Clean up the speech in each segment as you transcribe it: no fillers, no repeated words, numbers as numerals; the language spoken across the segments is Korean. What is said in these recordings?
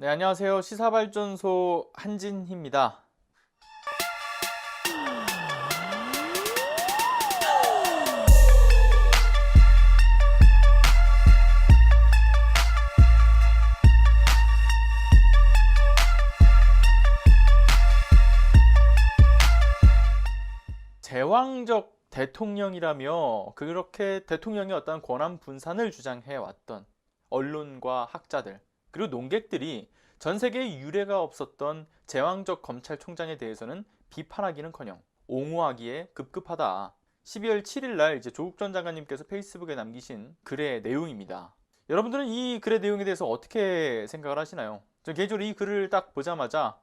네, 안녕하세요. 시사발전소 한진희입니다. 제왕적 대통령이라며 그렇게 대통령의 어떤 권한 분산을 주장해 왔던 언론과 학자들, 그리고 논객들이 전 세계에 유례가 없었던 제왕적 검찰총장에 대해서는 비판하기는커녕 옹호하기에 급급하다. 12월 7일 날 이제 조국 전 장관님께서 페이스북에 남기신 글의 내용입니다. 여러분들은 이 글의 내용에 대해서 어떻게 생각을 하시나요? 저 개인적으로 이 글을 딱 보자마자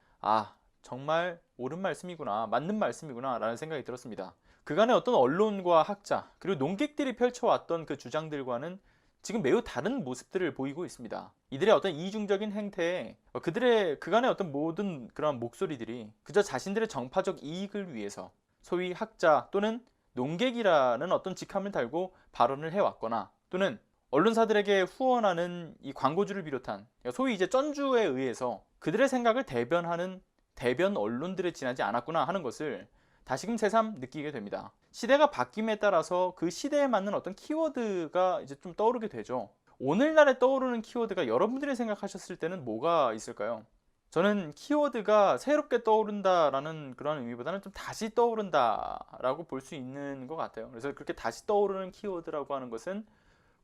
정말 옳은 말씀이구나, 맞는 말씀이구나 라는 생각이 들었습니다. 그간의 어떤 언론과 학자, 그리고 논객들이 펼쳐왔던 그 주장들과는 지금 매우 다른 모습들을 보이고 있습니다. 이들의 어떤 이중적인 행태에 그간의 어떤 모든 그런 목소리들이 그저 자신들의 정파적 이익을 위해서 소위 학자 또는 논객이라는 어떤 직함을 달고 발언을 해왔거나, 또는 언론사들에게 후원하는 이 광고주를 비롯한 소위 이제 쩐주에 의해서 그들의 생각을 대변하는 대변 언론들에 지나지 않았구나 하는 것을 다시금 새삼 느끼게 됩니다. 시대가 바뀜에 따라서 그 시대에 맞는 어떤 키워드가 이제 좀 떠오르게 되죠. 오늘날에 떠오르는 키워드가 여러분들이 생각하셨을 때는 뭐가 있을까요? 저는 키워드가 새롭게 떠오른다라는 그런 의미보다는 좀 다시 떠오른다라고 볼 수 있는 것 같아요. 그래서 그렇게 다시 떠오르는 키워드라고 하는 것은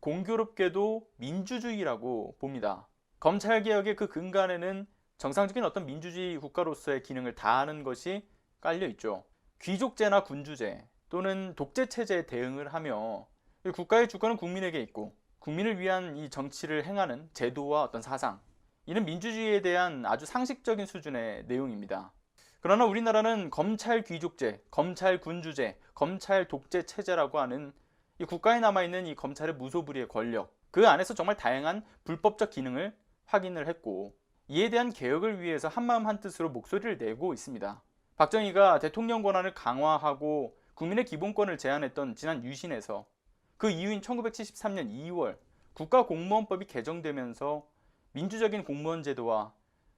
공교롭게도 민주주의라고 봅니다. 검찰개혁의 그 근간에는 정상적인 어떤 민주주의 국가로서의 기능을 다하는 것이 깔려 있죠. 귀족제나 군주제 또는 독재체제에 대응을 하며 국가의 주권은 국민에게 있고 국민을 위한 이 정치를 행하는 제도와 어떤 사상, 이는 민주주의에 대한 아주 상식적인 수준의 내용입니다. 그러나 우리나라는 검찰 귀족제, 검찰 군주제, 검찰 독재체제라고 하는 이 국가에 남아있는 이 검찰의 무소불위의 권력, 그 안에서 정말 다양한 불법적 기능을 확인을 했고, 이에 대한 개혁을 위해서 한마음 한뜻으로 목소리를 내고 있습니다. 박정희가 대통령 권한을 강화하고 국민의 기본권을 제한했던 지난 유신에서 그 이후인 1973년 2월 국가공무원법이 개정되면서 민주적인 공무원 제도와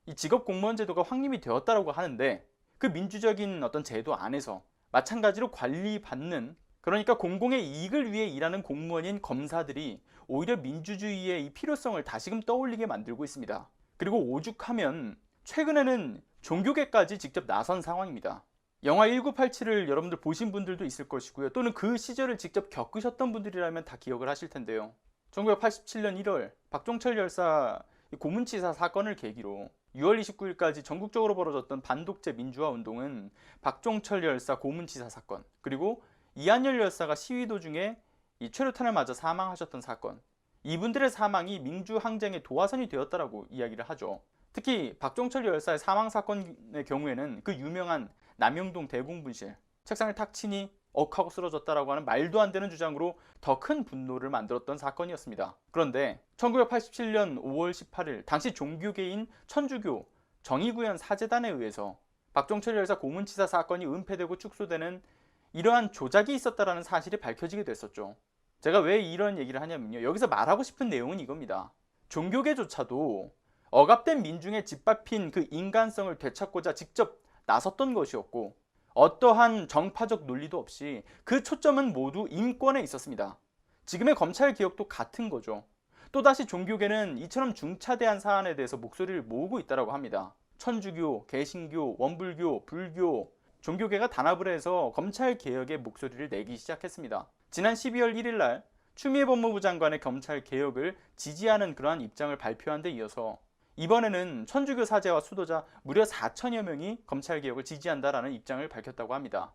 이 직업 공무원 제도가 확립이 되었다고 하는데, 그 민주적인 어떤 제도 안에서 마찬가지로 관리받는, 그러니까 공공의 이익을 위해 일하는 공무원인 검사들이 오히려 민주주의의 이 필요성을 다시금 떠올리게 만들고 있습니다. 그리고 오죽하면 최근에는 종교계까지 직접 나선 상황입니다. 영화 1987을 여러분들 보신 분들도 있을 것이고요. 또는 그 시절을 직접 겪으셨던 분들이라면 다 기억을 하실 텐데요. 1987년 1월 박종철 열사 고문치사 사건을 계기로 6월 29일까지 전국적으로 벌어졌던 반독재 민주화 운동은 박종철 열사 고문치사 사건, 그리고 이한열 열사가 시위 도중에 이 최루탄을 맞아 사망하셨던 사건, 이분들의 사망이 민주항쟁의 도화선이 되었다라고 이야기를 하죠. 특히 박종철 열사의 사망 사건의 경우에는 그 유명한 남영동 대공분실, 책상을 탁 치니 억하고 쓰러졌다라고 하는 말도 안 되는 주장으로 더 큰 분노를 만들었던 사건이었습니다. 그런데 1987년 5월 18일 당시 종교계인 천주교 정의구현 사재단에 의해서 박종철 열사 고문치사 사건이 은폐되고 축소되는 이러한 조작이 있었다는 사실이 밝혀지게 됐었죠. 제가 왜 이런 얘기를 하냐면요, 여기서 말하고 싶은 내용은 이겁니다. 종교계조차도 억압된 민중의 짓밟힌 그 인간성을 되찾고자 직접 나섰던 것이었고, 어떠한 정파적 논리도 없이 그 초점은 모두 인권에 있었습니다. 지금의 검찰 개혁도 같은 거죠. 또다시 종교계는 이처럼 중차대한 사안에 대해서 목소리를 모으고 있다고 합니다. 천주교, 개신교, 원불교, 불교, 종교계가 단합을 해서 검찰 개혁의 목소리를 내기 시작했습니다. 지난 12월 1일 날 추미애 법무부 장관의 검찰 개혁을 지지하는 그러한 입장을 발표한 데 이어서 이번에는 천주교 사제와 수도자 무려 4천여 명이 검찰 개혁을 지지한다라는 입장을 밝혔다고 합니다.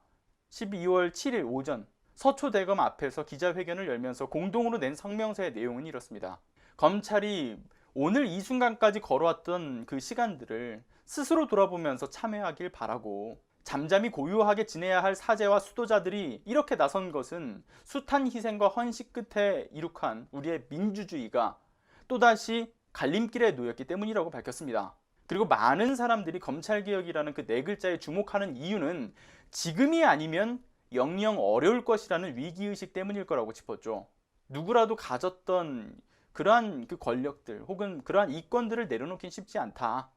12월 7일 오전 서초대검 앞에서 기자회견을 열면서 공동으로 낸 성명서의 내용은 이렇습니다. 검찰이 오늘 이 순간까지 걸어왔던 그 시간들을 스스로 돌아보면서 참회하길 바라고, 잠잠히 고요하게 지내야 할 사제와 수도자들이 이렇게 나선 것은 숱한 희생과 헌식 끝에 이룩한 우리의 민주주의가 또다시 갈림길에 놓였기 때문이라고 밝혔습니다. 그리고 많은 사람들이 검찰개혁이라는 그 네 글자에 주목하는 이유는 지금이 아니면 영영 어려울 것이라는 위기의식 때문일 거라고 짚었죠. 누구라도 가졌던 그러한 그 권력들 혹은 그러한 이권들을 내려놓긴 쉽지 않다.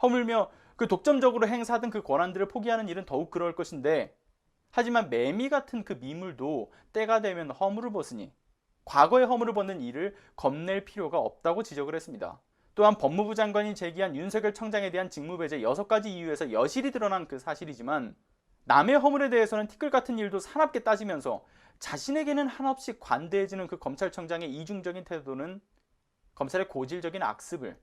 허물며 그 독점적으로 행사하던 그 권한들을 포기하는 일은 더욱 그럴 것인데, 하지만 매미 같은 그 미물도 때가 되면 허물을 벗으니 과거의 허물을 벗는 일을 겁낼 필요가 없다고 지적을 했습니다. 또한 법무부 장관이 제기한 윤석열 청장에 대한 직무배제 6가지 이유에서 여실히 드러난 그 사실이지만, 남의 허물에 대해서는 티끌 같은 일도 사납게 따지면서 자신에게는 한없이 관대해지는 그 검찰청장의 이중적인 태도는 검찰의 고질적인 악습을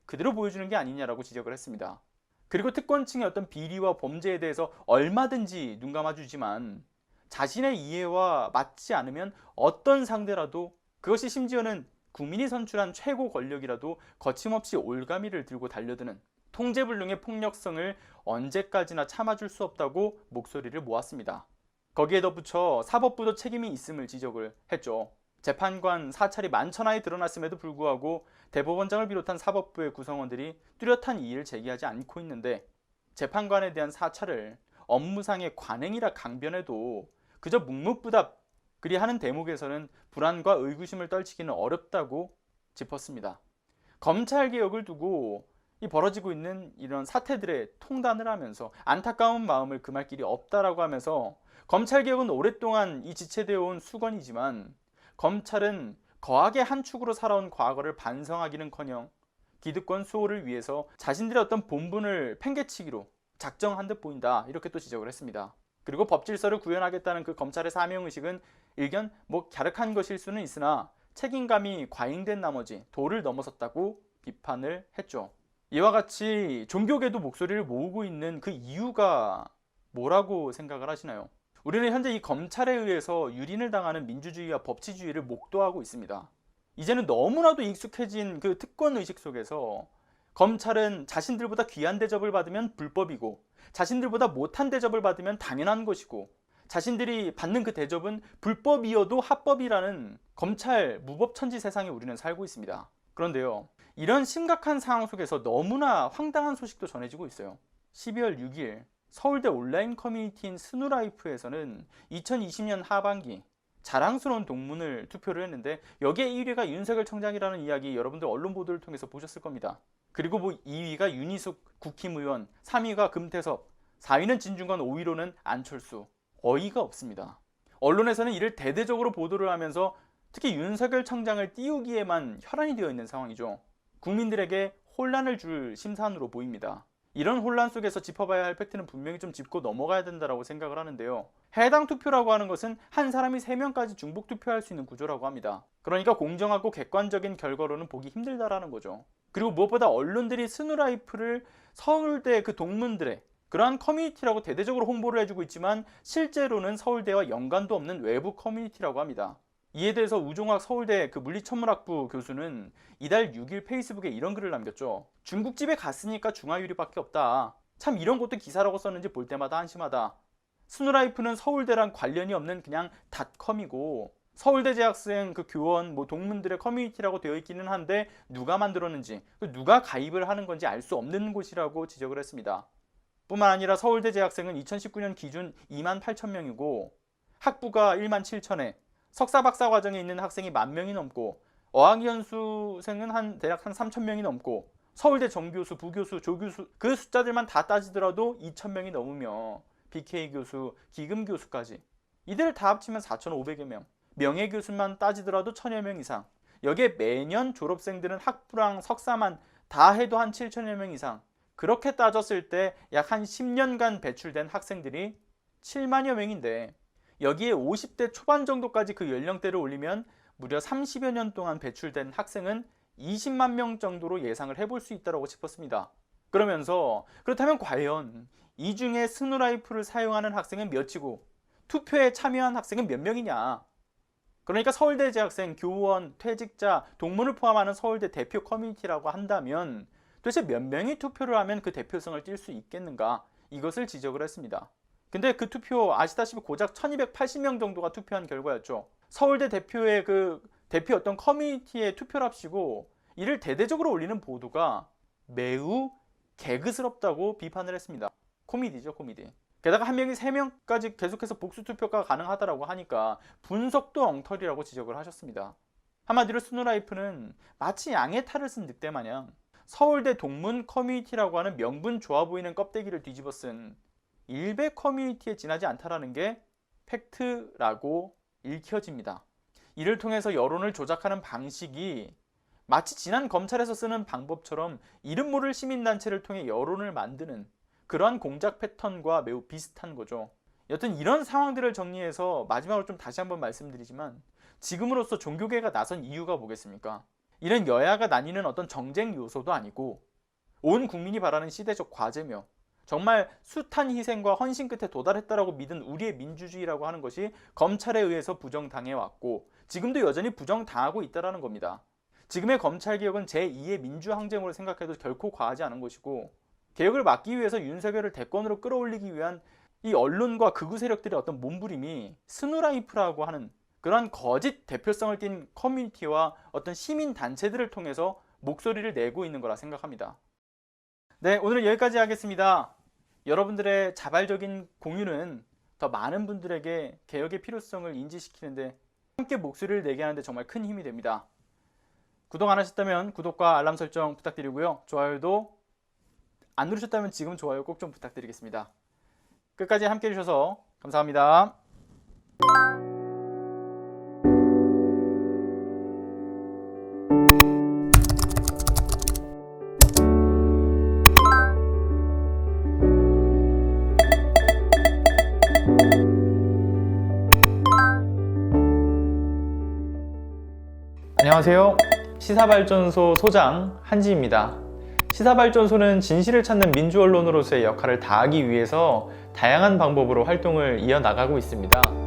그대로 보여주는 게 아니냐라고 지적을 했습니다. 그리고 특권층의 어떤 비리와 범죄에 대해서 얼마든지 눈 감아주지만 자신의 이해와 맞지 않으면 어떤 상대라도, 그것이 심지어는 국민이 선출한 최고 권력이라도 거침없이 올가미를 들고 달려드는 통제불능의 폭력성을 언제까지나 참아줄 수 없다고 목소리를 모았습니다. 거기에 덧붙여 사법부도 책임이 있음을 지적을 했죠. 재판관 사찰이 만천하에 드러났음에도 불구하고 대법원장을 비롯한 사법부의 구성원들이 뚜렷한 이의를 제기하지 않고 있는데, 재판관에 대한 사찰을 업무상의 관행이라 강변해도 그저 묵묵부답 그리하는 대목에서는 불안과 의구심을 떨치기는 어렵다고 짚었습니다. 검찰개혁을 두고 이 벌어지고 있는 이런 사태들의 통단을 하면서 안타까운 마음을 금할 길이 없다라고 하면서, 검찰개혁은 오랫동안 이 지체되어 온 수건이지만 검찰은 거하게 한 축으로 살아온 과거를 반성하기는커녕 기득권 수호를 위해서 자신들의 어떤 본분을 팽개치기로 작정한 듯 보인다, 이렇게 또 지적을 했습니다. 그리고 법질서를 구현하겠다는 그 검찰의 사명의식은 일견 갸륵한 것일 수는 있으나 책임감이 과잉된 나머지 도를 넘어섰다고 비판을 했죠. 이와 같이 종교계도 목소리를 모으고 있는 그 이유가 뭐라고 생각을 하시나요? 우리는 현재 이 검찰에 의해서 유린을 당하는 민주주의와 법치주의를 목도하고 있습니다. 이제는 너무나도 익숙해진 그 특권의식 속에서 검찰은 자신들보다 귀한 대접을 받으면 불법이고, 자신들보다 못한 대접을 받으면 당연한 것이고, 자신들이 받는 그 대접은 불법이어도 합법이라는 검찰 무법천지 세상에 우리는 살고 있습니다. 그런데요, 이런 심각한 상황 속에서 너무나 황당한 소식도 전해지고 있어요. 12월 6일 서울대 온라인 커뮤니티인 스누라이프에서는 2020년 하반기 자랑스러운 동문을 투표를 했는데, 여기에 1위가 윤석열 청장이라는 이야기 여러분들 언론 보도를 통해서 보셨을 겁니다. 그리고 2위가 윤희숙 국힘의원, 3위가 금태섭, 4위는 진중권, 5위로는 안철수. 어이가 없습니다. 언론에서는 이를 대대적으로 보도를 하면서 특히 윤석열 청장을 띄우기에만 혈안이 되어 있는 상황이죠. 국민들에게 혼란을 줄 심산으로 보입니다. 이런 혼란 속에서 짚어봐야 할 팩트는 분명히 좀 짚고 넘어가야 된다고 생각을 하는데요. 해당 투표라고 하는 것은 한 사람이 3명까지 중복 투표할 수 있는 구조라고 합니다. 그러니까 공정하고 객관적인 결과로는 보기 힘들다라는 거죠. 그리고 무엇보다 언론들이 스누라이프를 서울대 그 동문들의 그러한 커뮤니티라고 대대적으로 홍보를 해주고 있지만 실제로는 서울대와 연관도 없는 외부 커뮤니티라고 합니다. 이에 대해서 우종학 서울대 그 물리천문학부 교수는 이달 6일 페이스북에 이런 글을 남겼죠. 중국집에 갔으니까 중화요리밖에 없다. 참 이런 것도 기사라고 썼는지 볼 때마다 한심하다. 스누라이프는 서울대랑 관련이 없는 그냥 닷컴이고, 서울대 재학생 그 교원 동문들의 커뮤니티라고 되어 있기는 한데 누가 만들었는지, 누가 가입을 하는 건지 알 수 없는 곳이라고 지적을 했습니다. 뿐만 아니라 서울대 재학생은 2019년 기준 28,000명이고 학부가 17,000회, 석사 박사 과정에 있는 학생이 10,000명이 넘고, 어학연수생은 대략 한 3,000명이 넘고, 서울대 정교수, 부교수, 조교수 그 숫자들만 다 따지더라도 2,000명이 넘으며 BK 교수, 기금 교수까지 이들을 다 합치면 4,500여 명, 명예교수만 따지더라도 1,000여 명 이상, 여기에 매년 졸업생들은 학부랑 석사만 다 해도 한 7,000여 명 이상, 그렇게 따졌을 때 약 한 10년간 배출된 학생들이 7만여 명인데, 여기에 50대 초반 정도까지 그 연령대를 올리면 무려 30여 년 동안 배출된 학생은 20만 명 정도로 예상을 해볼 수 있다고 짚었습니다. 그러면서 그렇다면 과연 이 중에 스누라이프를 사용하는 학생은 몇이고 투표에 참여한 학생은 몇 명이냐. 그러니까 서울대 재학생, 교원, 퇴직자, 동문을 포함하는 서울대 대표 커뮤니티라고 한다면 도대체 몇 명이 투표를 하면 그 대표성을 띌 수 있겠는가, 이것을 지적을 했습니다. 근데 그 투표 아시다시피 고작 1280명 정도가 투표한 결과였죠. 서울대 대표의 그 대표 어떤 커뮤니티의 투표랍시고 이를 대대적으로 올리는 보도가 매우 개그스럽다고 비판을 했습니다. 코미디죠, 코미디. 게다가 한 명이 3명까지 계속해서 복수 투표가 가능하다고 하니까 분석도 엉터리라고 지적을 하셨습니다. 한마디로 스누라이프는 마치 양의 탈을 쓴 늑대 마냥 서울대 동문 커뮤니티라고 하는 명분 좋아 보이는 껍데기를 뒤집어 쓴 일베 커뮤니티에 지나지 않다라는 게 팩트라고 읽혀집니다. 이를 통해서 여론을 조작하는 방식이 마치 지난 검찰에서 쓰는 방법처럼 이름 모를 시민단체를 통해 여론을 만드는 그러한 공작 패턴과 매우 비슷한 거죠. 여튼 이런 상황들을 정리해서 마지막으로 좀 다시 한번 말씀드리지만, 지금으로서 종교계가 나선 이유가 뭐겠습니까? 이런 여야가 나뉘는 어떤 정쟁 요소도 아니고 온 국민이 바라는 시대적 과제며 정말 숱한 희생과 헌신 끝에 도달했다라고 믿은 우리의 민주주의라고 하는 것이 검찰에 의해서 부정당해 왔고 지금도 여전히 부정당하고 있다는 겁니다. 지금의 검찰개혁은 제2의 민주항쟁으로 생각해도 결코 과하지 않은 것이고, 개혁을 막기 위해서 윤석열을 대권으로 끌어올리기 위한 이 언론과 극우 세력들의 어떤 몸부림이 스누라이프라고 하는 그런 거짓 대표성을 띤 커뮤니티와 어떤 시민단체들을 통해서 목소리를 내고 있는 거라 생각합니다. 네, 오늘은 여기까지 하겠습니다. 여러분들의 자발적인 공유는 더 많은 분들에게 개혁의 필요성을 인지시키는데, 함께 목소리를 내게 하는데 정말 큰 힘이 됩니다. 구독 안 하셨다면 구독과 알람 설정 부탁드리고요. 좋아요도 안 누르셨다면 지금 좋아요 꼭 좀 부탁드리겠습니다. 끝까지 함께 해주셔서 감사합니다. 안녕하세요. 시사발전소 소장 한지입니다. 시사발전소는 진실을 찾는 민주언론으로서의 역할을 다하기 위해서 다양한 방법으로 활동을 이어나가고 있습니다.